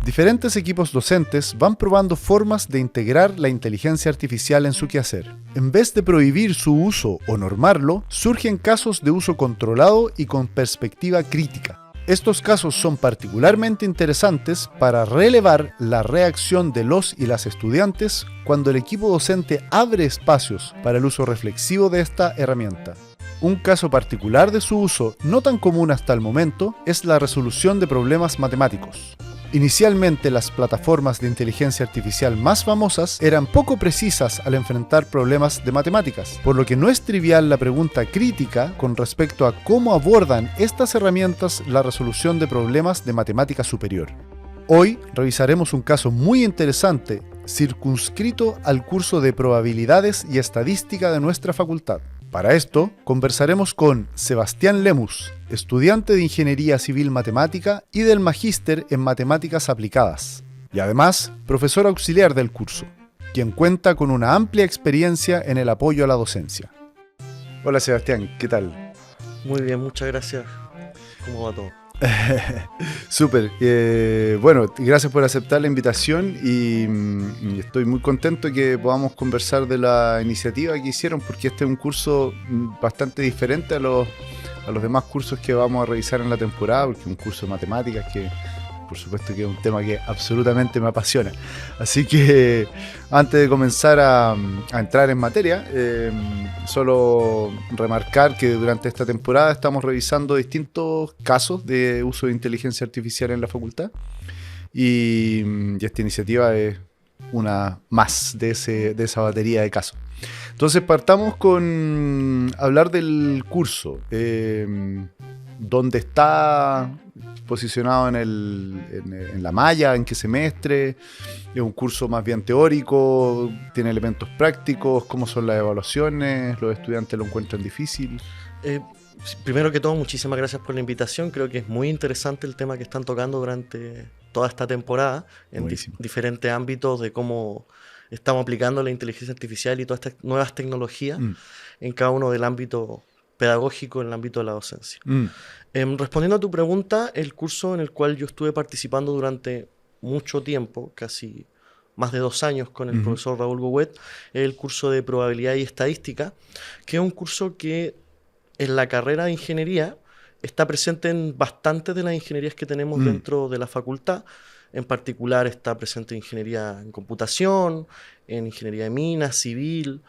Diferentes equipos docentes van probando formas de integrar la inteligencia artificial en su quehacer. En vez de prohibir su uso o normarlo, surgen casos de uso controlado y con perspectiva crítica. Estos casos son particularmente interesantes para relevar la reacción de los y las estudiantes cuando el equipo docente abre espacios para el uso reflexivo de esta herramienta. Un caso particular de su uso, no tan común hasta el momento, es la resolución de problemas matemáticos. Inicialmente, las plataformas de inteligencia artificial más famosas eran poco precisas al enfrentar problemas de matemáticas, por lo que no es trivial la pregunta crítica con respecto a cómo abordan estas herramientas la resolución de problemas de matemática superior. Hoy revisaremos un caso muy interesante, circunscrito al curso de Probabilidades y Estadística de nuestra facultad. Para esto, conversaremos con Sebastián Lemus, estudiante de Ingeniería Civil Matemática y del Magíster en Matemáticas Aplicadas, y además, profesor auxiliar del curso, quien cuenta con una amplia experiencia en el apoyo a la docencia. Hola Sebastián, ¿qué tal? Muy bien, muchas gracias. ¿Cómo va todo? Súper, bueno, gracias por aceptar la invitación y estoy muy contento que podamos conversar de la iniciativa que hicieron, porque este es un curso bastante diferente a los demás cursos que vamos a revisar en la temporada, porque es un curso de matemáticas que por supuesto que es un tema que absolutamente me apasiona. Así que antes de comenzar a entrar en materia, solo remarcar que durante esta temporada estamos revisando distintos casos de uso de inteligencia artificial en la facultad y esta iniciativa es una más de esa batería de casos. Entonces partamos con hablar del curso. ¿Dónde está posicionado en la malla? ¿En qué semestre? ¿Es un curso más bien teórico? ¿Tiene elementos prácticos? ¿Cómo son las evaluaciones? ¿Los estudiantes lo encuentran difícil? Primero que todo, muchísimas gracias por la invitación. Creo que es muy interesante el tema que están tocando durante toda esta temporada en diferentes ámbitos de cómo estamos aplicando la inteligencia artificial y todas estas nuevas tecnologías en cada uno del ámbito pedagógico, en el ámbito de la docencia. Respondiendo a tu pregunta, el curso en el cual yo estuve participando durante mucho tiempo, casi más de 2 años con el profesor Raúl Gouet, es el curso de Probabilidad y Estadística, que es un curso que en la carrera de Ingeniería está presente en bastantes de las ingenierías que tenemos dentro de la facultad. En particular está presente en Ingeniería en Computación, en Ingeniería de Minas, Civil,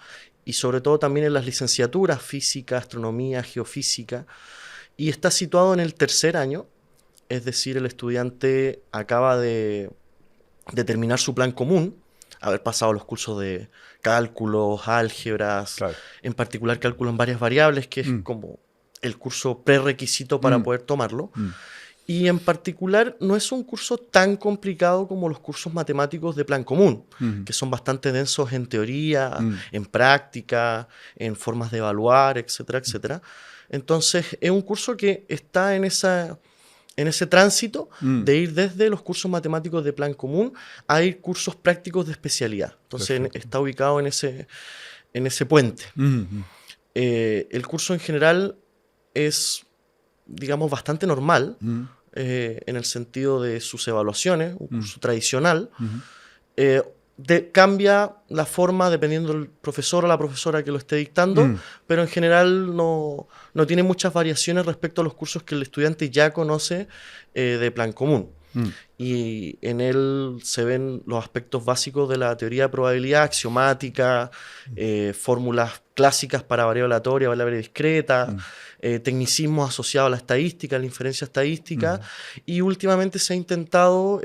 y sobre todo también en las licenciaturas Física, Astronomía, Geofísica, y está situado en el 3er año, es decir, el estudiante acaba de terminar su plan común, haber pasado los cursos de cálculos, álgebras, claro, en particular cálculo en varias variables, que es como el curso prerequisito para poder tomarlo. Y en particular no es un curso tan complicado como los cursos matemáticos de plan común, que son bastante densos en teoría, en práctica, en formas de evaluar, etcétera, etcétera. Entonces es un curso que está en ese tránsito de ir desde los cursos matemáticos de plan común a ir cursos prácticos de especialidad. Entonces está ubicado en ese puente. El curso en general es, digamos, bastante normal, en el sentido de sus evaluaciones, un curso tradicional. Cambia la forma dependiendo del profesor o la profesora que lo esté dictando, pero en general no tiene muchas variaciones respecto a los cursos que el estudiante ya conoce de plan común. Y en él se ven los aspectos básicos de la teoría de probabilidad, axiomática, fórmulas clásicas para variable aleatoria, variable discreta, tecnicismos asociados a la estadística, a la inferencia estadística, y últimamente se ha intentado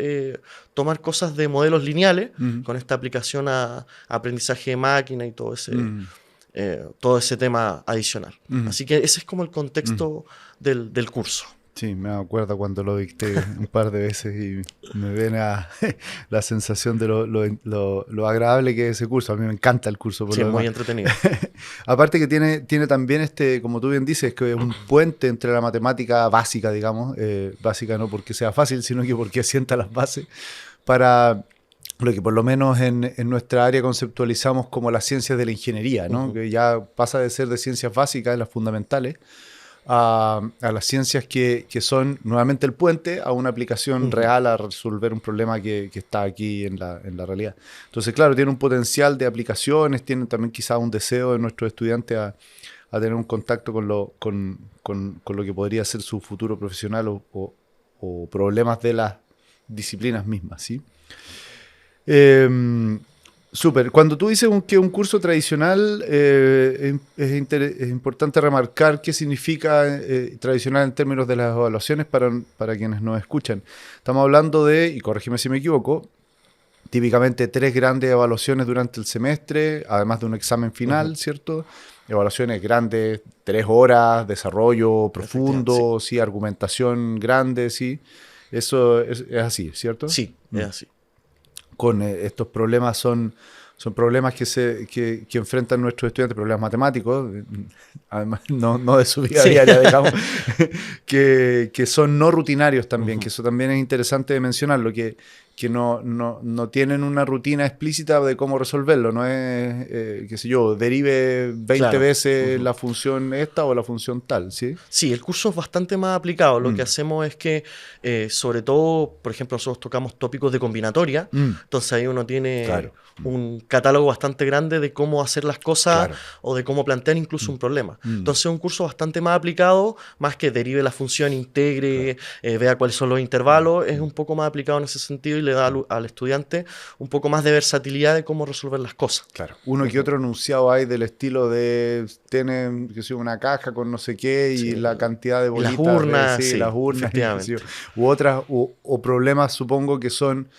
tomar cosas de modelos lineales con esta aplicación a aprendizaje de máquina y todo ese tema adicional. Así que ese es como el contexto del curso. Sí, me acuerdo cuando lo dicté un par de veces y me viene la sensación de lo agradable que es ese curso. A mí me encanta el curso. Sí, es muy entretenido. Aparte que tiene también como tú bien dices, que es un puente entre la matemática básica, digamos, básica no porque sea fácil, sino que porque sienta las bases para lo que por lo menos en nuestra área conceptualizamos como las ciencias de la ingeniería, ¿no? Que ya pasa de ser de ciencias básicas, de las fundamentales, a las ciencias que son nuevamente el puente a una aplicación real, a resolver un problema que está aquí en la realidad. Entonces, claro, tiene un potencial de aplicaciones, tiene también quizás un deseo de nuestros estudiantes a tener un contacto con lo que podría ser su futuro profesional o problemas de las disciplinas mismas, ¿sí? Súper. Cuando tú dices que un curso tradicional, es importante remarcar qué significa tradicional en términos de las evaluaciones para quienes nos escuchan. Estamos hablando de, y corrígeme si me equivoco, típicamente 3 grandes evaluaciones durante el semestre, además de un examen final, ¿cierto? Evaluaciones grandes, 3 horas, desarrollo profundo, sí, argumentación grande, sí. Eso es así, ¿cierto? Sí, es así. Con estos problemas son problemas que enfrentan nuestros estudiantes, problemas matemáticos, además no de su vida diaria, digamos, que son no rutinarios también, que eso también es interesante de mencionarlo, que no tienen una rutina explícita de cómo resolverlo, no es, qué sé yo, derive 20 veces la función esta o la función tal, ¿sí? Sí, el curso es bastante más aplicado. Lo que hacemos es que, sobre todo, por ejemplo, nosotros tocamos tópicos de combinatoria, entonces ahí uno tiene un catálogo bastante grande de cómo hacer las cosas o de cómo plantear incluso un problema. Entonces es un curso bastante más aplicado, más que derive la función, integre, vea cuáles son los intervalos, es un poco más aplicado en ese sentido y le da al estudiante un poco más de versatilidad de cómo resolver las cosas. Claro, uno que otro enunciado hay del estilo de tienen que ser una caja con no sé qué y la cantidad de bolitas. Las urnas, las urnas, efectivamente. U otras, o problemas supongo que son...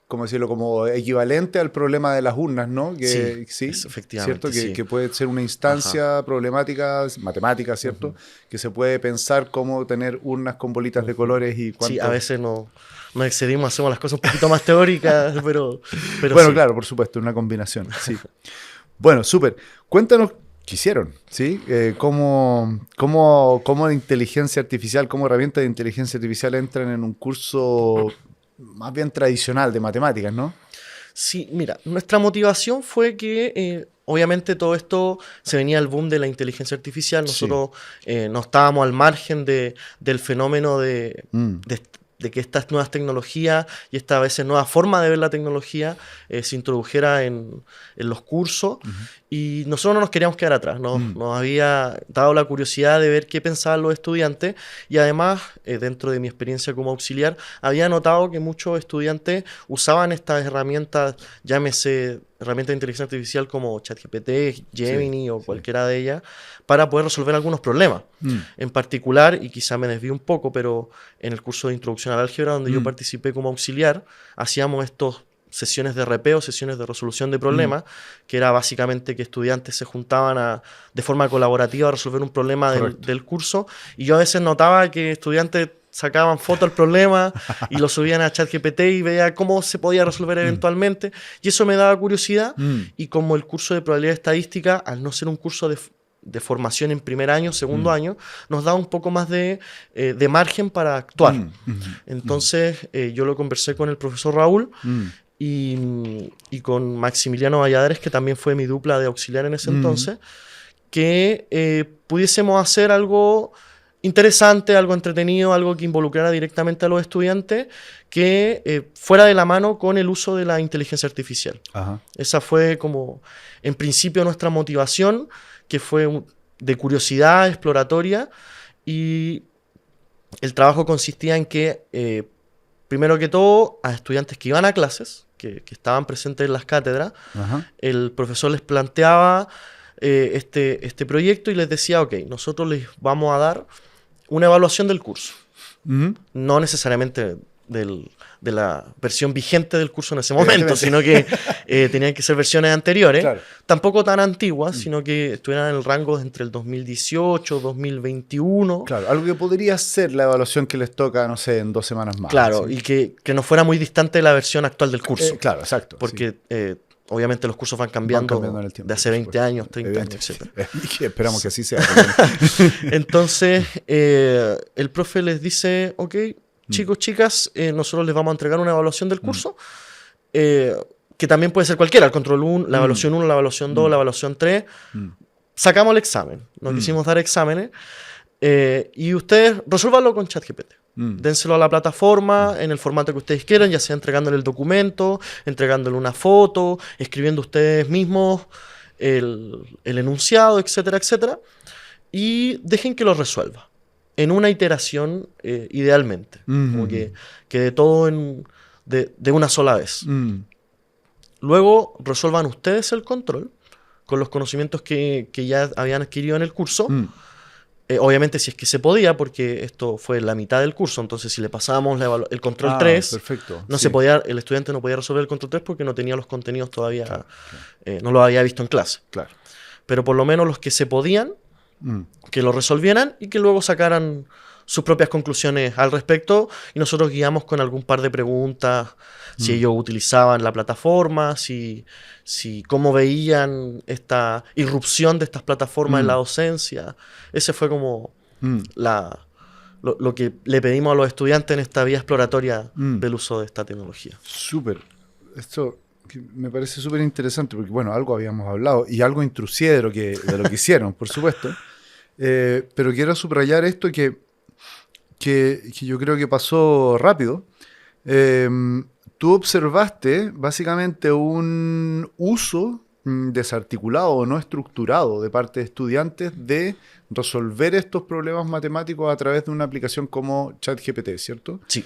¿cómo decirlo? Como equivalente al problema de las urnas, ¿no? Que, sí, efectivamente. ¿cierto? Que puede ser una instancia problemática, matemática, ¿cierto? Que se puede pensar cómo tener urnas con bolitas de colores y cuánto... Sí, a veces nos excedimos, hacemos las cosas un poquito más teóricas, pero bueno, sí. Claro, por supuesto, una combinación, sí. Bueno, súper. Cuéntanos qué hicieron, ¿sí? ¿Cómo la inteligencia artificial, cómo herramientas de inteligencia artificial entran en un curso... más bien tradicional de matemáticas, ¿no? Sí, mira, nuestra motivación fue que obviamente todo esto se venía al boom de la inteligencia artificial. Nosotros no estábamos al margen del fenómeno de que estas nuevas tecnologías y esta a veces nueva forma de ver la tecnología se introdujera en los cursos. Y nosotros no nos queríamos quedar atrás, nos había dado la curiosidad de ver qué pensaban los estudiantes y además, dentro de mi experiencia como auxiliar, había notado que muchos estudiantes usaban estas herramientas, llámese herramientas de inteligencia artificial como ChatGPT, Gemini o cualquiera de ellas, para poder resolver algunos problemas. En particular, y quizá me desvío un poco, pero en el curso de Introducción al Álgebra, donde yo participé como auxiliar, hacíamos estos sesiones de repeo, sesiones de resolución de problemas, que era básicamente que estudiantes se juntaban de forma colaborativa a resolver un problema del curso, y yo a veces notaba que estudiantes sacaban foto al problema y lo subían a ChatGPT y veía cómo se podía resolver eventualmente, y eso me daba curiosidad, y como el curso de probabilidad estadística, al no ser un curso de formación en primer año, segundo año, nos da un poco más de margen para actuar. Entonces yo lo conversé con el profesor Raúl y con Maximiliano Valladares, que también fue mi dupla de auxiliar en ese entonces, que pudiésemos hacer algo interesante, algo entretenido, algo que involucrara directamente a los estudiantes, que fuera de la mano con el uso de la inteligencia artificial. Esa fue como, en principio, nuestra motivación, que fue de curiosidad exploratoria, y el trabajo consistía en que, primero que todo, a estudiantes que iban a clases, que estaban presentes en las cátedras, el profesor les planteaba este proyecto y les decía, ok, nosotros les vamos a dar una evaluación del curso. No necesariamente de la versión vigente del curso en ese momento, sino que tenían que ser versiones anteriores, tampoco tan antiguas, sino que estuvieran en el rango entre el 2018, 2021. Claro, algo que podría ser la evaluación que les toca, no sé, en 2 semanas más. Claro, ¿sí? Y que no fuera muy distante de la versión actual del curso. Claro, exacto. Porque obviamente los cursos van cambiando en el tiempo, de hace 20 años, 30 años, etc. Y esperamos que así sea. Entonces, el profe les dice, ok, chicos, chicas, nosotros les vamos a entregar una evaluación del curso, que también puede ser cualquiera, el control 1, la evaluación 1, la evaluación 2, la evaluación 3, sacamos el examen, no quisimos dar exámenes, y ustedes resuélvanlo con ChatGPT. Dénselo a la plataforma en el formato que ustedes quieran, ya sea entregándole el documento, entregándole una foto, escribiendo ustedes mismos el enunciado, etcétera, etcétera, y dejen que lo resuelva en una iteración idealmente, como que quede todo de una sola vez. Luego resuelvan ustedes el control con los conocimientos que ya habían adquirido en el curso. Obviamente si es que se podía, porque esto fue la mitad del curso, entonces si le pasábamos el control 3, perfecto, no se podía, el estudiante no podía resolver el control 3 porque no tenía los contenidos todavía, no los había visto en clase. Claro. Pero por lo menos los que se podían, que lo resolvieran y que luego sacaran sus propias conclusiones al respecto, y nosotros guiamos con algún par de preguntas, si ellos utilizaban la plataforma, si cómo veían esta irrupción de estas plataformas en la docencia. Ese fue como lo que le pedimos a los estudiantes en esta vía exploratoria del uso de esta tecnología. Súper. Esto me parece súper interesante porque, bueno, algo habíamos hablado y algo intrusí de lo que hicieron, por supuesto. Pero quiero subrayar esto que yo creo que pasó rápido. Tú observaste básicamente un uso desarticulado o no estructurado de parte de estudiantes de resolver estos problemas matemáticos a través de una aplicación como ChatGPT, ¿cierto? Sí.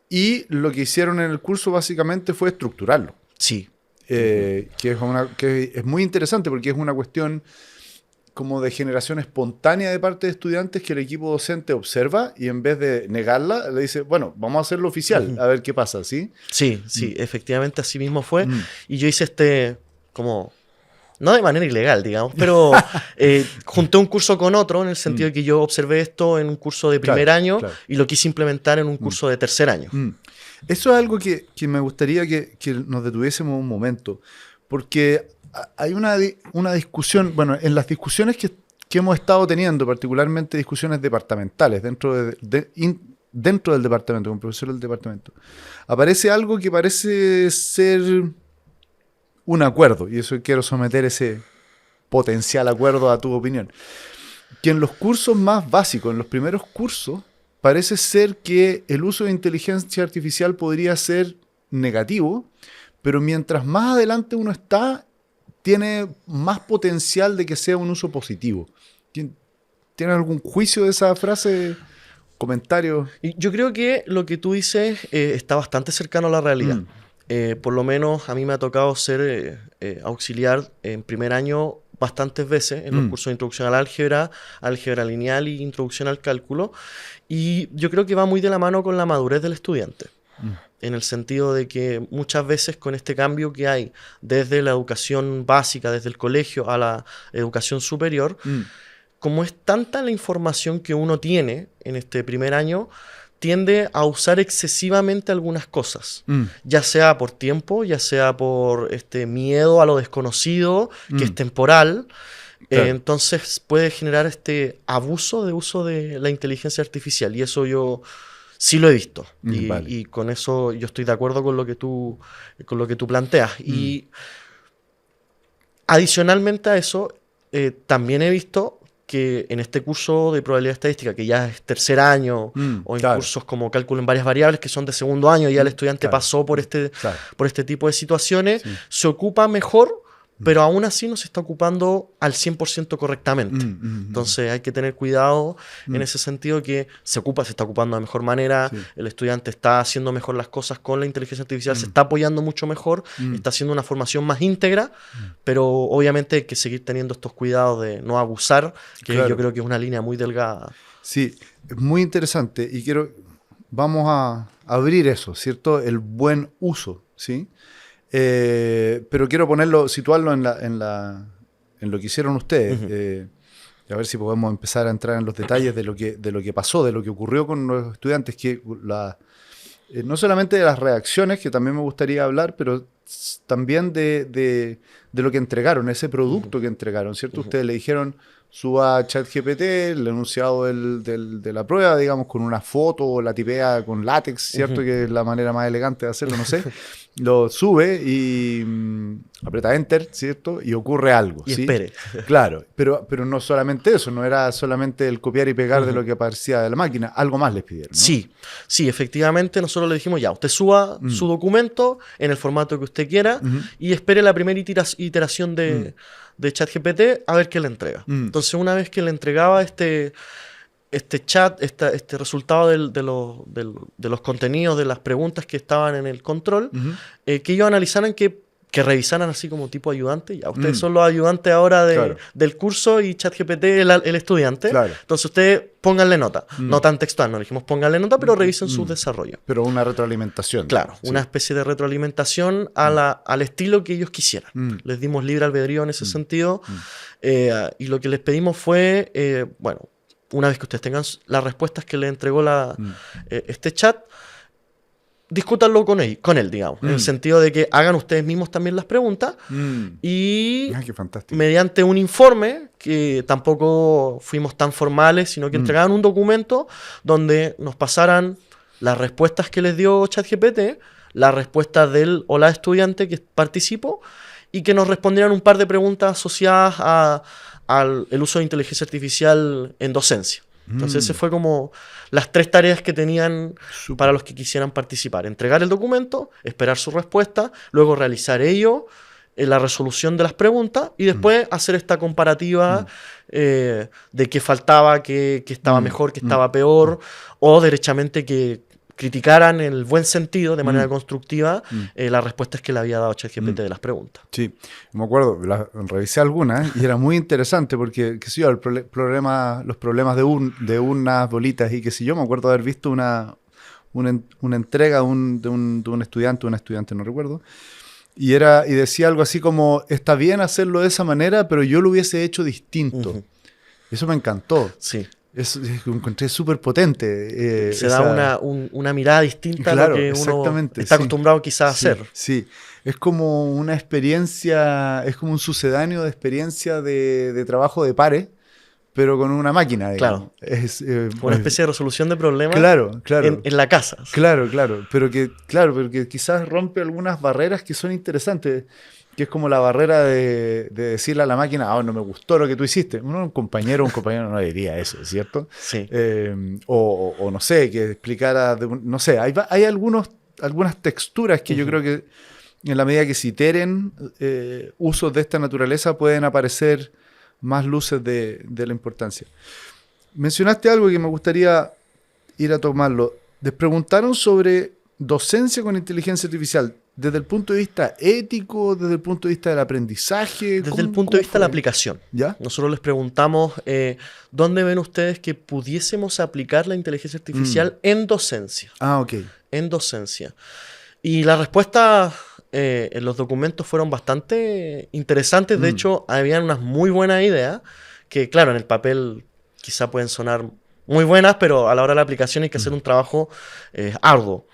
Y lo que hicieron en el curso básicamente fue estructurarlo. Sí. Que es muy interesante porque es una cuestión como de generación espontánea de parte de estudiantes que el equipo docente observa y en vez de negarla, le dice, bueno, vamos a hacerlo oficial, a ver qué pasa, ¿sí? Sí, efectivamente así mismo fue. Y yo hice como, no de manera ilegal, digamos, pero junté un curso con otro en el sentido de que yo observé esto en un curso de primer año y lo quise implementar en un curso de tercer año. Eso es algo que me gustaría que nos detuviésemos un momento, porque hay una discusión, bueno, en las discusiones que hemos estado teniendo, particularmente discusiones departamentales dentro del departamento, con profesores del departamento, aparece algo que parece ser un acuerdo, y eso quiero someter ese potencial acuerdo a tu opinión, que en los cursos más básicos, en los primeros cursos, parece ser que el uso de inteligencia artificial podría ser negativo, pero mientras más adelante uno está, tiene más potencial de que sea un uso positivo. ¿Tiene algún juicio de esa frase? ¿Comentario? Yo creo que lo que tú dices está bastante cercano a la realidad. Por lo menos a mí me ha tocado ser auxiliar en primer año bastantes veces en los cursos de introducción al álgebra, álgebra lineal y introducción al cálculo. Y yo creo que va muy de la mano con la madurez del estudiante. En el sentido de que muchas veces con este cambio que hay desde la educación básica, desde el colegio a la educación superior, como es tanta la información que uno tiene en este primer año, tiende a usar excesivamente algunas cosas, ya sea por tiempo, ya sea por miedo a lo desconocido, que es temporal. Claro. Entonces puede generar este abuso de uso de la inteligencia artificial, y eso yo sí lo he visto. Y con eso yo estoy de acuerdo con lo que tú planteas. Y adicionalmente a eso, también he visto que en este curso de probabilidad estadística, que ya es tercer año, o en cursos como cálculo en varias variables, que son de segundo año, ya el estudiante pasó por este tipo de situaciones, se ocupa mejor, pero aún así no se está ocupando al 100% correctamente. Entonces hay que tener cuidado en ese sentido, que se está ocupando de mejor manera, el estudiante está haciendo mejor las cosas con la inteligencia artificial, se está apoyando mucho mejor, está haciendo una formación más íntegra, pero obviamente hay que seguir teniendo estos cuidados de no abusar, que yo creo que es una línea muy delgada. Sí, es muy interesante y vamos a abrir eso, ¿cierto? El buen uso, ¿sí? Pero quiero situarlo en lo que hicieron ustedes, a ver si podemos empezar a entrar en los detalles de lo que pasó, de lo que ocurrió con los estudiantes, que no solamente de las reacciones, que también me gustaría hablar, pero también de lo que entregaron, ese producto que entregaron, ¿cierto? Ustedes le dijeron, suba a ChatGPT el enunciado de la prueba, digamos, con una foto o la tipea con látex, ¿cierto? Que es la manera más elegante de hacerlo, no sé. Lo sube y aprieta Enter, ¿cierto? Y ocurre algo. Y ¿sí? espere. Claro, pero no solamente eso, no era solamente el copiar y pegar de lo que aparecía de la máquina, algo más les pidieron, ¿no? Sí, efectivamente nosotros le dijimos ya, usted suba su documento en el formato que usted quiera y espere la primera iteración de ChatGPT a ver qué le entrega. Entonces una vez que le entregaba este chat, este resultado de los contenidos, de las preguntas que estaban en el control, que ellos analizaran que revisaran así como tipo ayudante. Ya, ustedes son los ayudantes ahora del curso y ChatGPT el estudiante. Claro. Entonces ustedes pónganle nota. No tan textual, no le dijimos pónganle nota, pero revisen su desarrollo. Pero una retroalimentación. Claro, una especie de retroalimentación al estilo que ellos quisieran. Les dimos libre albedrío en ese sentido. Y lo que les pedimos fue, bueno, una vez que ustedes tengan las respuestas que le entregó este chat, discútanlo con él, digamos, en el sentido de que hagan ustedes mismos también las preguntas y qué fantástico. Mediante un informe, que tampoco fuimos tan formales, sino que entregaban un documento donde nos pasaran las respuestas que les dio ChatGPT, las respuestas del o la estudiante que participó y que nos respondieran un par de preguntas asociadas al uso de inteligencia artificial en docencia. Entonces, ese fue como las 3 tareas que tenían para los que quisieran participar. Entregar el documento, esperar su respuesta, luego realizar ello, la resolución de las preguntas y después hacer esta comparativa de qué faltaba, qué estaba mejor, qué estaba peor, o derechamente que criticaran en el buen sentido, de manera constructiva, las respuestas que le había dado ChatGPT de las preguntas. Sí, me acuerdo, revisé algunas y era muy interesante porque, qué sé yo, los problemas de unas bolitas y qué sé yo, me acuerdo haber visto una entrega de un estudiante, una estudiante, no recuerdo, y decía algo así como, está bien hacerlo de esa manera, pero yo lo hubiese hecho distinto. Eso me encantó. Sí. Eso lo encontré súper potente. Se da una mirada distinta a lo que uno está acostumbrado quizás a hacer. Sí, es como una experiencia, es como un sucedáneo de experiencia de trabajo de pares, pero con una máquina, digamos. Claro. Una especie de resolución de problemas en la casa. Claro, pero que quizás rompe algunas barreras que son interesantes. Que es como la barrera de decirle a la máquina, no me gustó lo que tú hiciste. Un compañero no diría eso, ¿cierto? Sí. O no sé, que explicara, no sé, hay algunas texturas que yo creo que en la medida que se iteren usos de esta naturaleza pueden aparecer más luces de la importancia. Mencionaste algo que me gustaría ir a tomarlo. Les preguntaron sobre docencia con inteligencia artificial. ¿Desde el punto de vista ético, desde el punto de vista del aprendizaje? Desde el punto de vista de la aplicación. ¿Ya? Nosotros les preguntamos, ¿dónde ven ustedes que pudiésemos aplicar la inteligencia artificial en docencia? Ok. En docencia. Y las respuestas en los documentos fueron bastante interesantes. De hecho, habían unas muy buenas ideas que, claro, en el papel quizá pueden sonar muy buenas, pero a la hora de la aplicación hay que hacer un trabajo arduo.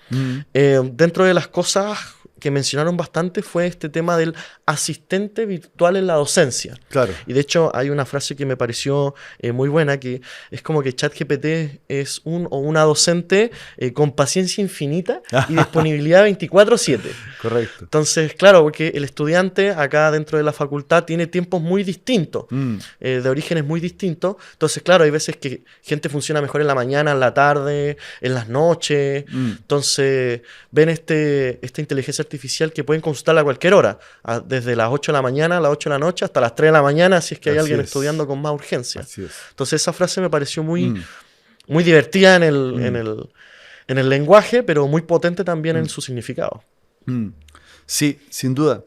Dentro de las cosas que mencionaron bastante fue este tema del asistente virtual en la docencia. Claro. Y de hecho hay una frase que me pareció muy buena, que es como que ChatGPT es un o una docente con paciencia infinita y disponibilidad 24/7. Correcto. Entonces, claro, porque el estudiante acá dentro de la facultad tiene tiempos muy distintos, de orígenes muy distintos. Entonces, claro, hay veces que gente funciona mejor en la mañana, en la tarde, en las noches. Entonces, ven esta inteligencia artificial que pueden consultarla a cualquier hora, desde las 8 de la mañana a las 8 de la noche hasta las 3 de la mañana, si es que hay alguien estudiando con más urgencia. Así es. Entonces, esa frase me pareció muy divertida en el lenguaje, pero muy potente también en su significado. Sí, sin duda.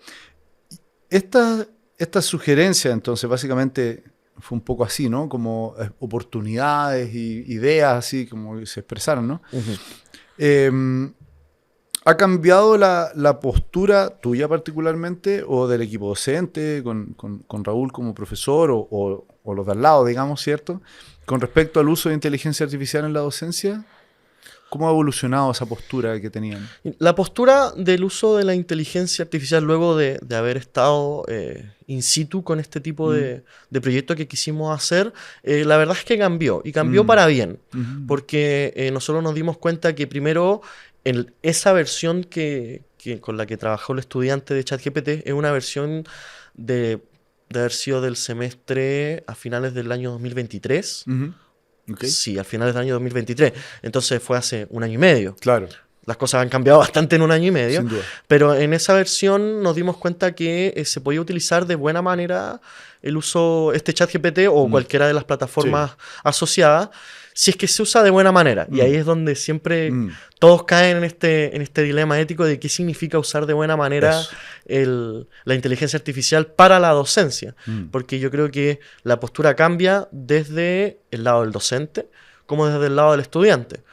Esta sugerencia, entonces, básicamente fue un poco así, ¿no? Como oportunidades y ideas, así como se expresaron, ¿no? ¿Ha cambiado la postura tuya particularmente o del equipo docente, con Raúl como profesor o los de al lado, digamos, ¿cierto? Con respecto al uso de inteligencia artificial en la docencia? ¿Cómo ha evolucionado esa postura que tenían? La postura del uso de la inteligencia artificial luego de haber estado in situ con este tipo de proyecto que quisimos hacer, la verdad es que cambió, y cambió para bien, porque nosotros nos dimos cuenta que primero en esa versión con la que trabajó el estudiante de ChatGPT es una versión de haber sido del semestre a finales del año 2023. Okay. Sí, a finales del año 2023. Entonces fue hace un año y medio. Claro. Las cosas han cambiado bastante en un año y medio. Sin duda. Pero en esa versión nos dimos cuenta que se podía utilizar de buena manera el uso, ChatGPT o cualquiera de las plataformas asociadas, si es que se usa de buena manera. Y ahí es donde siempre todos caen en este dilema ético de qué significa usar de buena manera la inteligencia artificial para la docencia. Porque yo creo que la postura cambia desde el lado del docente como desde el lado del estudiante.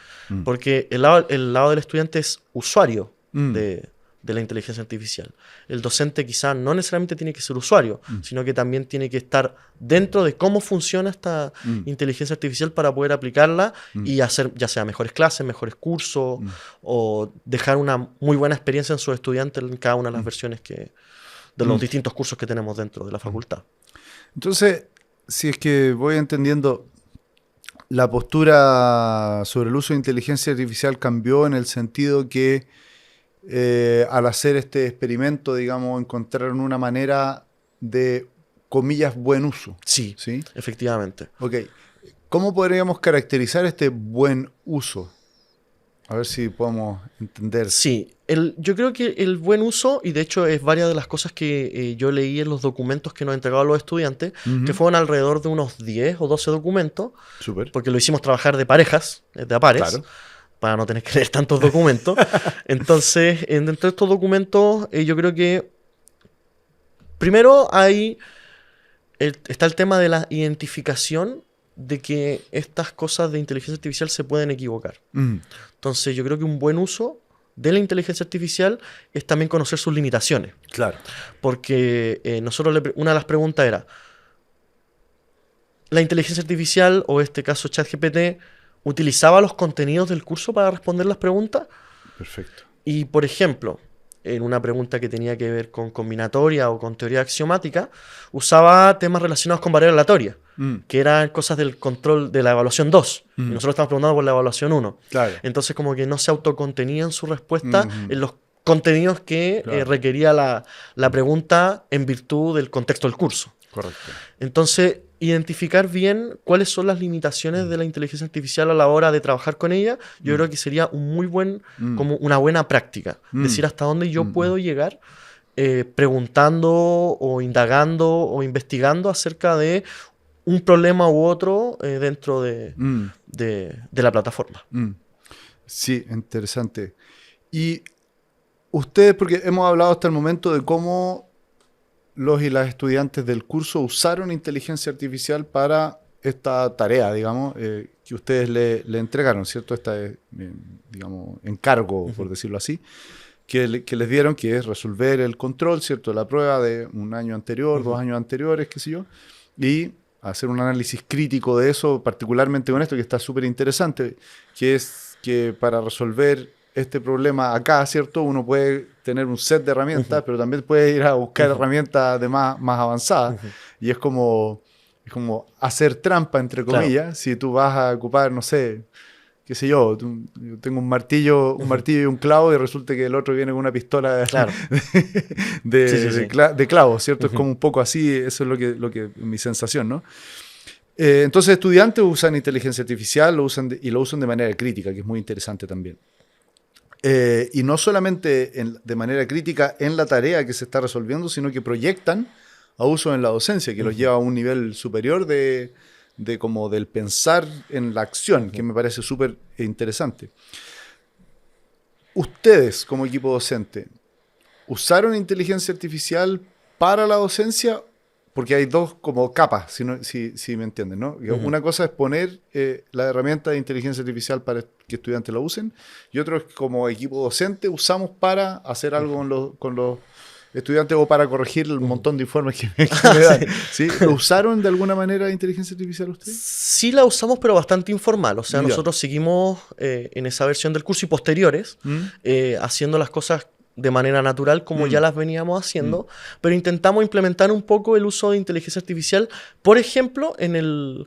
Porque el lado del estudiante es usuario de la inteligencia artificial. El docente quizás no necesariamente tiene que ser usuario, sino que también tiene que estar dentro de cómo funciona esta inteligencia artificial para poder aplicarla y hacer ya sea mejores clases, mejores cursos o dejar una muy buena experiencia en sus estudiantes en cada una de las versiones de los distintos cursos que tenemos dentro de la facultad. Entonces, si es que voy entendiendo, la postura sobre el uso de inteligencia artificial cambió en el sentido que al hacer este experimento, digamos, encontraron una manera de, comillas, buen uso. Sí, efectivamente. Ok. ¿Cómo podríamos caracterizar este buen uso? A ver si podemos entender. Sí, yo creo que el buen uso, y de hecho es varias de las cosas que yo leí en los documentos que nos entregaban los estudiantes, que fueron alrededor de unos 10 o 12 documentos, porque lo hicimos trabajar de parejas, de a pares, claro, para no tener que leer tantos documentos. Entonces, dentro de estos documentos, yo creo que primero está el tema de la identificación de que estas cosas de inteligencia artificial se pueden equivocar. Entonces, yo creo que un buen uso de la inteligencia artificial es también conocer sus limitaciones. Claro. Porque nosotros una de las preguntas era, ¿la inteligencia artificial, o en este caso ChatGPT, utilizaba los contenidos del curso para responder las preguntas? Perfecto. Y, por ejemplo, en una pregunta que tenía que ver con combinatoria o con teoría axiomática, usaba temas relacionados con variable aleatoria, que eran cosas del control de la evaluación 2. Y nosotros estamos preguntando por la evaluación 1. Claro. Entonces, como que no se autocontenía en su respuesta en los contenidos que requería la pregunta en virtud del contexto del curso. Correcto. Entonces, identificar bien cuáles son las limitaciones de la inteligencia artificial a la hora de trabajar con ella, yo creo que sería un muy buen, como una buena práctica. Decir hasta dónde yo puedo llegar preguntando o indagando o investigando acerca de un problema u otro dentro de la plataforma. Sí, interesante. Y ustedes, porque hemos hablado hasta el momento de cómo los y las estudiantes del curso usaron inteligencia artificial para esta tarea, digamos, que ustedes le entregaron, ¿cierto? Este, digamos, encargo, por decirlo así, que les dieron, que es resolver el control, ¿cierto? La prueba de un año anterior, 2 años anteriores, qué sé yo, y hacer un análisis crítico de eso, particularmente con esto, que está súper interesante, que es que para resolver este problema acá, ¿cierto? Uno puede tener un set de herramientas, pero también puede ir a buscar herramientas de más avanzadas. Y es como hacer trampa, entre comillas, claro, si tú vas a ocupar, no sé, qué sé yo tengo un martillo y un clavo y resulta que el otro viene con una pistola claro, de clavos, ¿cierto? Es como un poco así, eso es lo que mi sensación, ¿no? Entonces, estudiantes usan inteligencia artificial, lo usan de manera crítica, que es muy interesante también. Y no solamente de manera crítica en la tarea que se está resolviendo, sino que proyectan a uso en la docencia, que los lleva a un nivel superior de como del pensar en la acción, que me parece súper interesante. Ustedes, como equipo docente, ¿usaron inteligencia artificial para la docencia? Porque hay dos como capas, si me entienden, ¿no? Una cosa es poner la herramienta de inteligencia artificial para que estudiantes la usen, y otro es como equipo docente usamos para hacer algo con los estudiantes o para corregir el montón de informes que me dan. ¿Sí? ¿Lo usaron de alguna manera inteligencia artificial ustedes? Sí la usamos, pero bastante informal. O sea, Ya. nosotros seguimos en esa versión del curso y posteriores haciendo las cosas de manera natural como ya las veníamos haciendo, pero intentamos implementar un poco el uso de inteligencia artificial, por ejemplo, en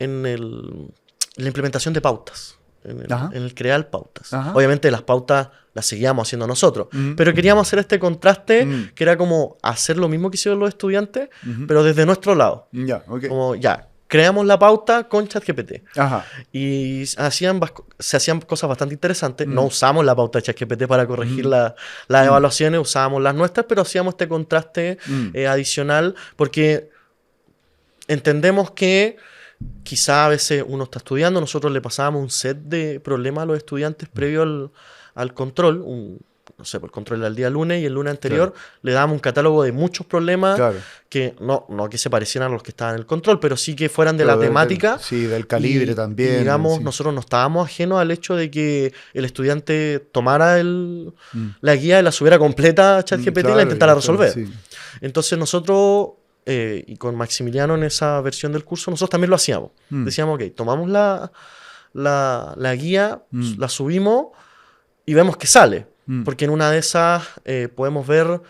la implementación de pautas, en el crear pautas. Ajá. Obviamente las pautas las seguíamos haciendo nosotros, pero queríamos hacer este contraste que era como hacer lo mismo que hicieron los estudiantes, pero desde nuestro lado. Ya, ok. Como ya, creamos la pauta con ChatGPT. Ajá. Y se hacían cosas bastante interesantes. No usamos la pauta de ChatGPT para corregir las evaluaciones, usábamos las nuestras, pero hacíamos este contraste adicional porque entendemos que quizá a veces uno está estudiando, nosotros le pasábamos un set de problemas a los estudiantes previo al control, no sé, por el control del día lunes y el lunes anterior le dábamos un catálogo de muchos problemas que no que se parecieran a los que estaban en el control, pero sí que fueran de la temática. Sí, del calibre también. Y digamos, nosotros no estábamos ajenos al hecho de que el estudiante tomara la guía y la subiera completa a ChatGPT y la intentara resolver. Sí. Entonces nosotros, y con Maximiliano en esa versión del curso, nosotros también lo hacíamos. Decíamos, ok, tomamos la guía, la subimos y vemos que sale. Porque en una de esas podemos ver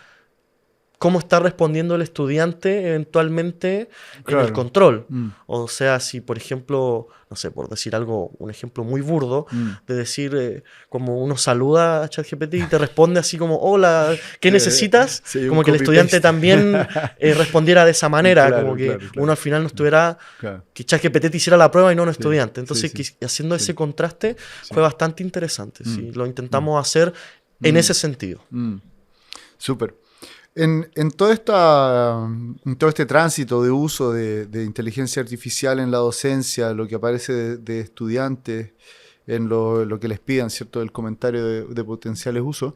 cómo está respondiendo el estudiante eventualmente en el control. O sea, si por ejemplo, no sé, por decir algo, un ejemplo muy burdo, de decir como uno saluda a ChatGPT y te responde así como, hola, ¿qué necesitas? Sí, como que el estudiante también respondiera de esa manera, como que uno al final no estuviera, que ChatGPT te hiciera la prueba y no un estudiante. Entonces, haciendo ese contraste fue bastante interesante. Sí, lo intentamos hacer en ese sentido. Súper. En todo este tránsito de uso de inteligencia artificial en la docencia, lo que aparece de estudiantes, en lo que les pidan, ¿cierto? El comentario de potenciales usos.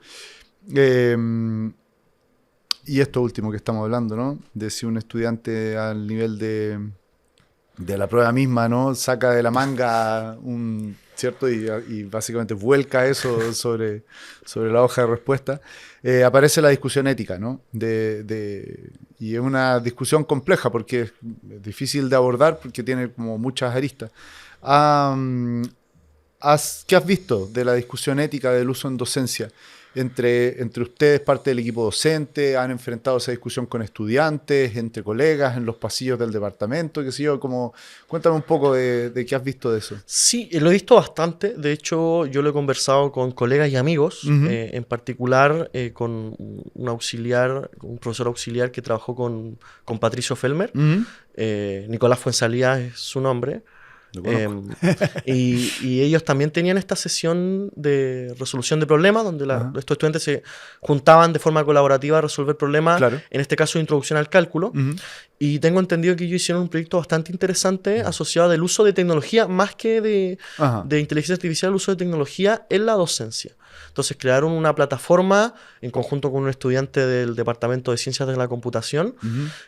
Y esto último que estamos hablando, ¿no? De si un estudiante al nivel de la prueba misma, ¿no? Saca de la manga ¿cierto? Y básicamente vuelca eso sobre la hoja de respuesta. Aparece la discusión ética, ¿no? Y es una discusión compleja porque es difícil de abordar porque tiene como muchas aristas. ¿Qué has visto de la discusión ética del uso en docencia? Entre ustedes, parte del equipo docente, han enfrentado esa discusión con estudiantes, entre colegas, en los pasillos del departamento, qué sé yo, cuéntame un poco de qué has visto de eso. Sí, lo he visto bastante. De hecho, yo lo he conversado con colegas y amigos, en particular con un profesor auxiliar que trabajó con Patricio Felmer. Nicolás Fuenzalía es su nombre. Y ellos también tenían esta sesión de resolución de problemas donde estos estudiantes se juntaban de forma colaborativa a resolver problemas, en este caso introducción al cálculo, y tengo entendido que ellos hicieron un proyecto bastante interesante asociado al uso de tecnología más que de inteligencia artificial, el uso de tecnología en la docencia. Entonces crearon una plataforma en conjunto con un estudiante del Departamento de Ciencias de la Computación,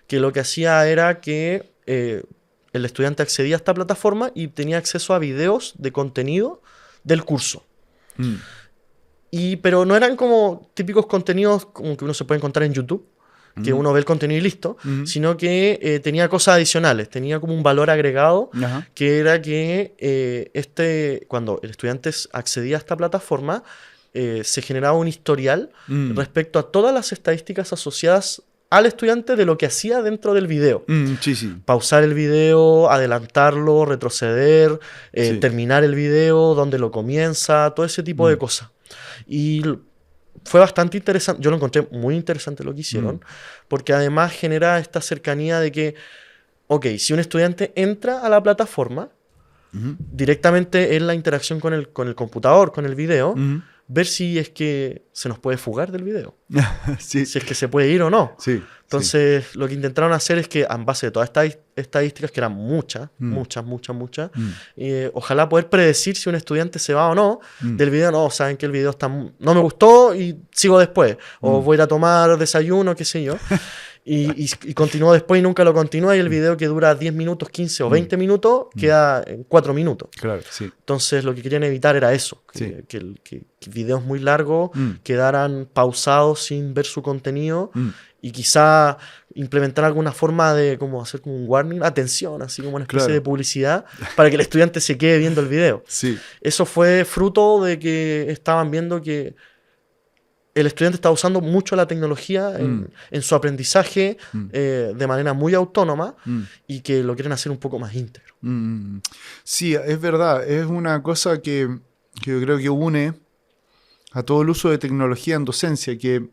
que lo que hacía era que el estudiante accedía a esta plataforma y tenía acceso a videos de contenido del curso. Pero no eran como típicos contenidos como que uno se puede encontrar en YouTube, que uno ve el contenido y listo, sino que tenía cosas adicionales, tenía como un valor agregado, que era que cuando el estudiante accedía a esta plataforma, se generaba un historial respecto a todas las estadísticas asociadas al estudiante de lo que hacía dentro del video. Pausar el video, adelantarlo, retroceder, terminar el video, dónde lo comienza, todo ese tipo de cosas. Y fue bastante interesante, yo lo encontré muy interesante lo que hicieron, porque además genera esta cercanía de que, ok, si un estudiante entra a la plataforma, directamente en la interacción con el computador, con el video, ver si es que se nos puede fugar del video. Si es que se puede ir o no. Entonces, lo que intentaron hacer es que, en base de todas estas estadísticas, que eran muchas, ojalá poder predecir si un estudiante se va o no del video. No, saben que el video no me gustó y sigo después. O voy a ir a tomar desayuno, qué sé yo. y continuó después y nunca lo continúa, y el video que dura 10 minutos, 15 o 20 minutos, queda en 4 minutos. Claro, sí. Entonces lo que querían evitar era eso, que videos muy largos quedaran pausados sin ver su contenido, y quizá implementar alguna forma de como hacer como un warning, atención, así como una especie de publicidad, para que el estudiante se quede viendo el video. Sí. Eso fue fruto de que estaban viendo que el estudiante está usando mucho la tecnología en su aprendizaje de manera muy autónoma, y que lo quieren hacer un poco más íntegro. Sí, es verdad. Es una cosa que yo creo que une a todo el uso de tecnología en docencia, que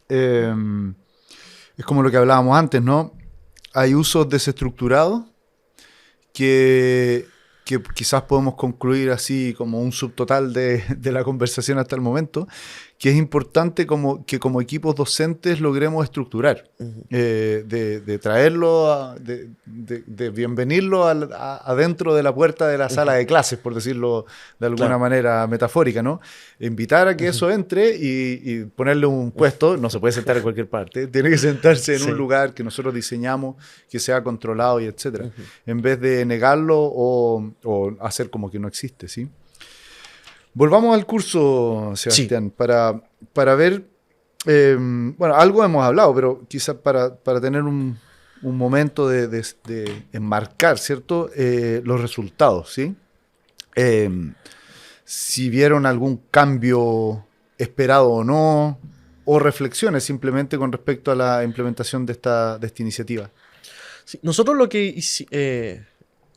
es como lo que hablábamos antes, ¿no? Hay usos desestructurados que quizás podemos concluir así como un subtotal de la conversación hasta el momento, que es importante que como equipos docentes logremos estructurar, de traerlo, de bienvenirlo adentro de la puerta de la sala de clases, por decirlo de alguna manera metafórica, ¿no? Invitar a que eso entre y ponerle un puesto. No se puede sentar en cualquier parte, tiene que sentarse en un lugar que nosotros diseñamos, que sea controlado y etcétera, en vez de negarlo o hacer como que no existe, ¿sí? Volvamos al curso, Sebastián, para ver, bueno, algo hemos hablado, pero quizás para tener un momento de enmarcar, ¿cierto? Los resultados, ¿sí? Si vieron algún cambio esperado o no, o reflexiones simplemente con respecto a la implementación de esta iniciativa. Sí, nosotros lo que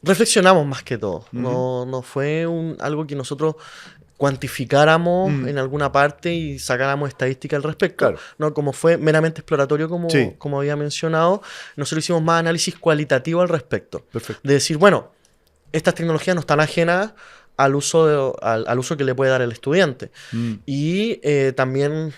reflexionamos más que todo, no fue algo que nosotros cuantificáramos en alguna parte y sacáramos estadística al respecto, claro, ¿no? Como fue meramente exploratorio, como había mencionado, nosotros hicimos más análisis cualitativo al respecto. Perfecto. De decir, bueno, estas tecnologías no están ajenas al uso que le puede dar el estudiante. Y también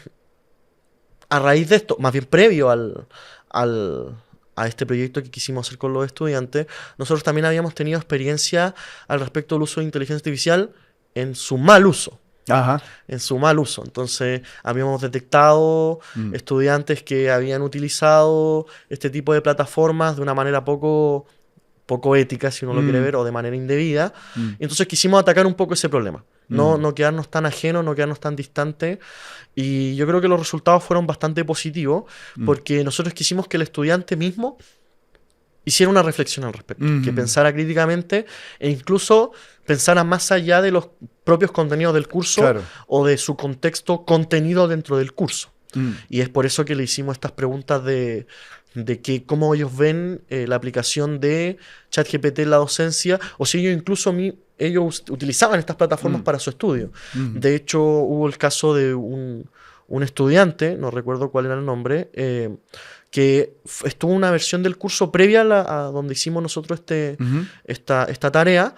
a raíz de esto, más bien previo a este proyecto que quisimos hacer con los estudiantes, nosotros también habíamos tenido experiencia al respecto del uso de inteligencia artificial en su mal uso. Ajá. En su mal uso. Entonces, habíamos detectado estudiantes que habían utilizado este tipo de plataformas de una manera poco ética, si uno lo quiere ver, o de manera indebida. Entonces quisimos atacar un poco ese problema. No quedarnos tan ajenos, no quedarnos tan distantes. Y yo creo que los resultados fueron bastante positivos, porque nosotros quisimos que el estudiante mismo hiciera una reflexión al respecto, que pensara críticamente e incluso pensara más allá de los propios contenidos del curso, claro, o de su contexto contenido dentro del curso. Y es por eso que le hicimos estas preguntas de cómo ellos ven la aplicación de ChatGPT en la docencia, o si ellos utilizaban estas plataformas para su estudio. De hecho, hubo el caso de un estudiante, no recuerdo cuál era el nombre, que estuvo en una versión del curso previa a donde hicimos nosotros esta tarea,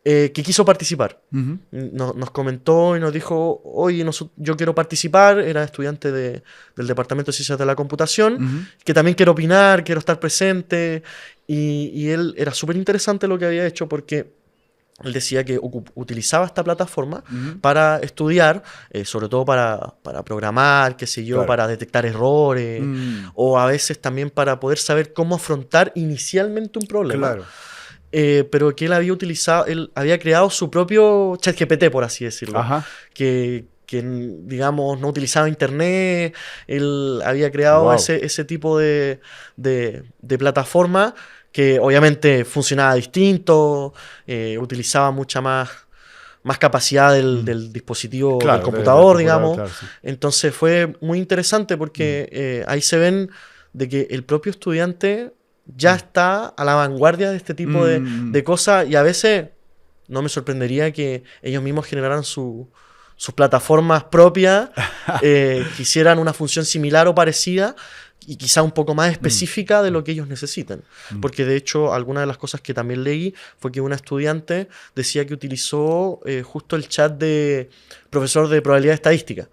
que quiso participar. Nos comentó y nos dijo, oye, yo quiero participar, era estudiante del Departamento de Ciencias de la Computación, que también quiero opinar, quiero estar presente, y él era súper interesante lo que había hecho, porque él decía que utilizaba esta plataforma para estudiar, sobre todo para programar, qué sé yo, claro, para detectar errores, o a veces también para poder saber cómo afrontar inicialmente un problema. Claro. Pero que él había creado su propio ChatGPT, por así decirlo. Ajá. Que digamos, no utilizaba internet. Él había creado ese tipo de plataforma que obviamente funcionaba distinto, utilizaba mucha más capacidad del dispositivo, claro, del computador, digamos. Claro, sí. Entonces fue muy interesante porque ahí se ven de que el propio estudiante ya está a la vanguardia de este tipo de cosas, y a veces no me sorprendería que ellos mismos generaran sus plataformas propias, que hicieran una función similar o parecida, y quizá un poco más específica de lo que ellos necesitan. Porque de hecho, alguna de las cosas que también leí fue que una estudiante decía que utilizó justo el chat de profesor de probabilidad estadística,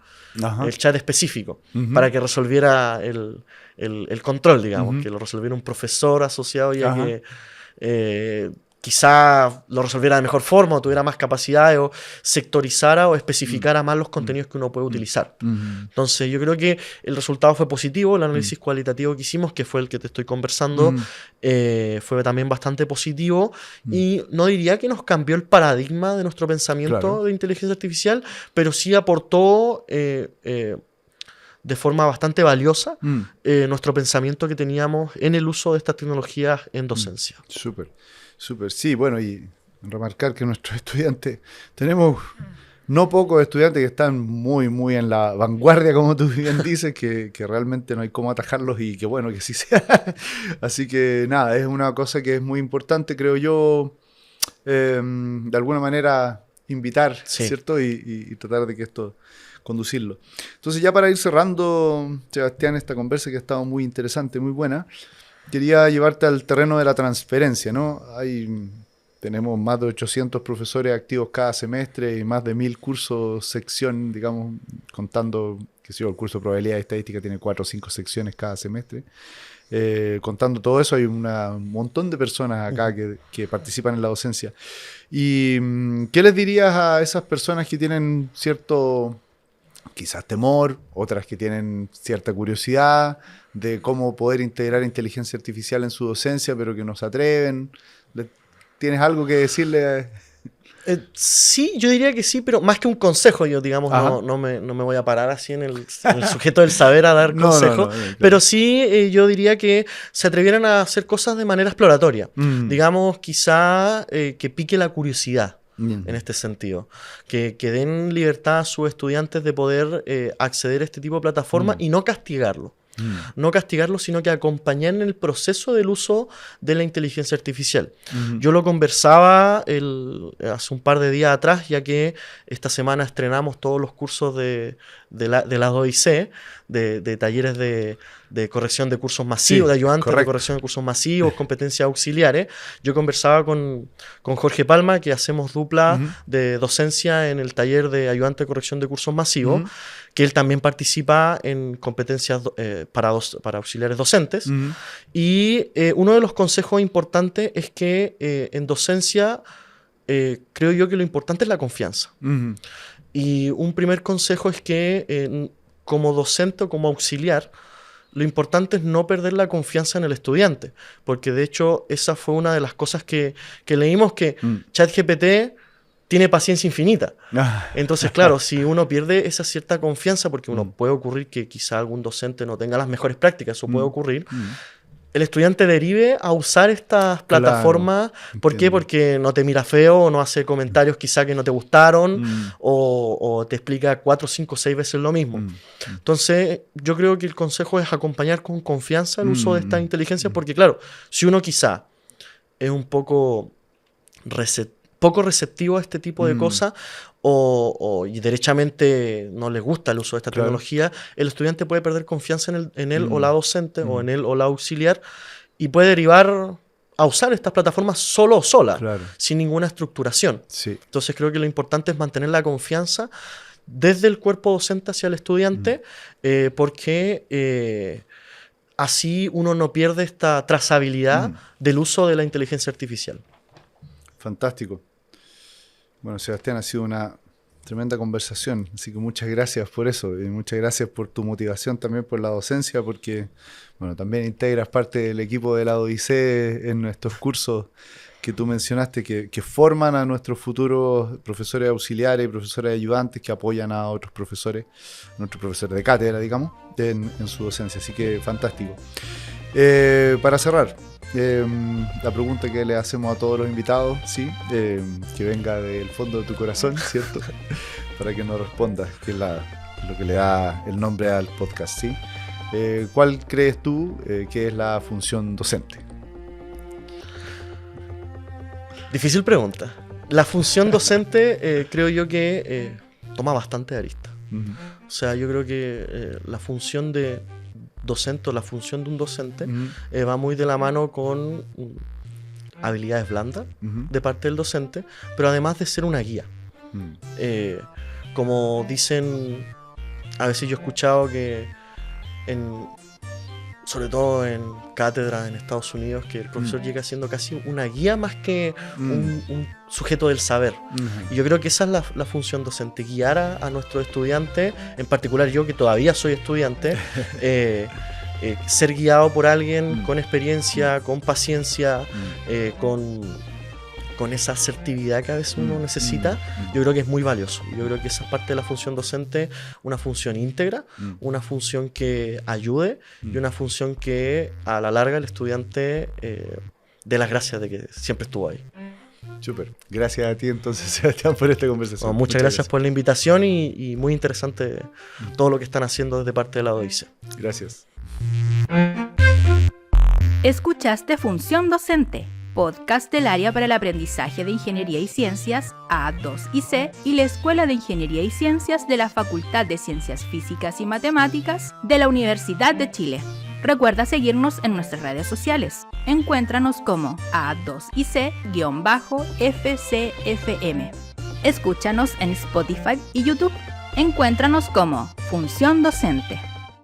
el chat específico, para que resolviera el control, digamos, que lo resolviera un profesor asociado, ya que quizá lo resolviera de mejor forma o tuviera más capacidades o sectorizara o especificara más los contenidos que uno puede utilizar. Entonces yo creo que el resultado fue positivo, el análisis cualitativo que hicimos, que fue el que te estoy conversando, fue también bastante positivo y no diría que nos cambió el paradigma de nuestro pensamiento de inteligencia artificial, pero sí aportó de forma bastante valiosa nuestro pensamiento que teníamos en el uso de estas tecnologías en docencia. Súper. Sí, bueno, y remarcar que nuestros estudiantes, tenemos no pocos estudiantes que están muy, muy en la vanguardia, como tú bien dices, que realmente no hay cómo atajarlos y que bueno, que sí sea. Así que nada, es una cosa que es muy importante, creo yo, de alguna manera invitar, ¿cierto? Y tratar de que esto, conducirlo. Entonces ya para ir cerrando, Sebastián, esta conversa que ha estado muy interesante, muy buena, quería llevarte al terreno de la transferencia, ¿no? Tenemos más de 800 profesores activos cada semestre y más de 1000 cursos, sección, digamos, contando, que sé yo, el curso de probabilidad y estadística tiene 4 o 5 secciones cada semestre. Contando todo eso, hay un montón de personas acá que participan en la docencia. ¿Y qué les dirías a esas personas que tienen cierto, quizás temor, otras que tienen cierta curiosidad de cómo poder integrar inteligencia artificial en su docencia, pero que no se atreven? ¿Tienes algo que decirle? Sí, yo diría que sí, pero más que un consejo, yo digamos, no me voy a parar así en el sujeto del saber a dar consejos, claro. Pero sí yo diría que se atrevieran a hacer cosas de manera exploratoria. Digamos, quizá que pique la curiosidad. En este sentido, que den libertad a sus estudiantes de poder acceder a este tipo de plataformas y no castigarlo. No castigarlo, sino que acompañar en el proceso del uso de la inteligencia artificial. Yo lo conversaba hace un par de días atrás, ya que esta semana estrenamos todos los cursos de la OIC, de talleres de corrección de cursos masivos, de ayudantes de corrección de cursos masivos, competencias auxiliares. Yo conversaba con Jorge Palma, que hacemos dupla de docencia en el taller de ayudante de corrección de cursos masivos, que él también participa en competencias para auxiliares docentes. Y uno de los consejos importantes es que en docencia creo yo que lo importante es la confianza. Y un primer consejo es que como docente o como auxiliar, lo importante es no perder la confianza en el estudiante, porque de hecho esa fue una de las cosas que leímos, que ChatGPT tiene paciencia infinita. Entonces, claro, si uno pierde esa cierta confianza, porque puede ocurrir que quizá algún docente no tenga las mejores prácticas, eso puede ocurrir, el estudiante derive a usar estas plataformas. Claro, ¿por qué? Porque no te mira feo o no hace comentarios quizá que no te gustaron o te explica 4, 5, 6 veces lo mismo. Entonces, yo creo que el consejo es acompañar con confianza el uso de estas inteligencias, porque claro, si uno quizá es un poco receptivo a este tipo de cosas y derechamente no les gusta el uso de esta tecnología, el estudiante puede perder confianza en él o la docente o en él o la auxiliar y puede derivar a usar estas plataformas solo o sola, sin ninguna estructuración. Entonces creo que lo importante es mantener la confianza desde el cuerpo docente hacia el estudiante, porque así uno no pierde esta trazabilidad del uso de la inteligencia artificial. Fantástico. Bueno, Sebastián, ha sido una tremenda conversación, así que muchas gracias por eso y muchas gracias por tu motivación también por la docencia, porque bueno, también integras parte del equipo de la OIC en nuestros cursos que tú mencionaste, que forman a nuestros futuros profesores auxiliares y profesores ayudantes que apoyan a otros profesores, nuestros profesores de cátedra, digamos, en su docencia, así que fantástico. Para cerrar, la pregunta que le hacemos a todos los invitados, ¿sí? Que venga del fondo de tu corazón, ¿cierto? Para que nos respondas, que es lo que le da el nombre al podcast, ¿sí? ¿Cuál crees tú que es la función docente? Difícil pregunta. La función docente creo yo que toma bastante arista. O sea, yo creo que la función de docente o la función de un docente va muy de la mano con habilidades blandas de parte del docente, pero además de ser una guía. Como dicen, a veces yo he escuchado que sobre todo en cátedras en Estados Unidos, que el profesor llega siendo casi una guía más que un sujeto del saber. Y yo creo que esa es la función docente, guiar a nuestros estudiantes, en particular yo que todavía soy estudiante, ser guiado por alguien con experiencia, con paciencia, con esa asertividad que a veces uno necesita, yo creo que es muy valioso. Yo creo que esa es parte de la función docente, una función íntegra, una función que ayude y una función que a la larga el estudiante dé las gracias de que siempre estuvo ahí. Súper. Gracias a ti entonces, Sebastián, por esta conversación. Bueno, muchas gracias por la invitación y muy interesante todo lo que están haciendo desde parte de la OIC. Gracias. Escuchaste Función Docente, podcast del Área para el Aprendizaje de Ingeniería y Ciencias, A2IC, y la Escuela de Ingeniería y Ciencias de la Facultad de Ciencias Físicas y Matemáticas de la Universidad de Chile. Recuerda seguirnos en nuestras redes sociales. Encuéntranos como A2IC-FCFM. Escúchanos en Spotify y YouTube. Encuéntranos como Función Docente.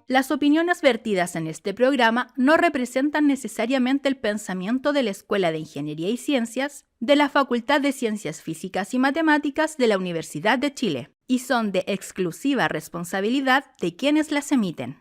Las opiniones vertidas en este programa no representan necesariamente el pensamiento de la Escuela de Ingeniería y Ciencias de la Facultad de Ciencias Físicas y Matemáticas de la Universidad de Chile y son de exclusiva responsabilidad de quienes las emiten.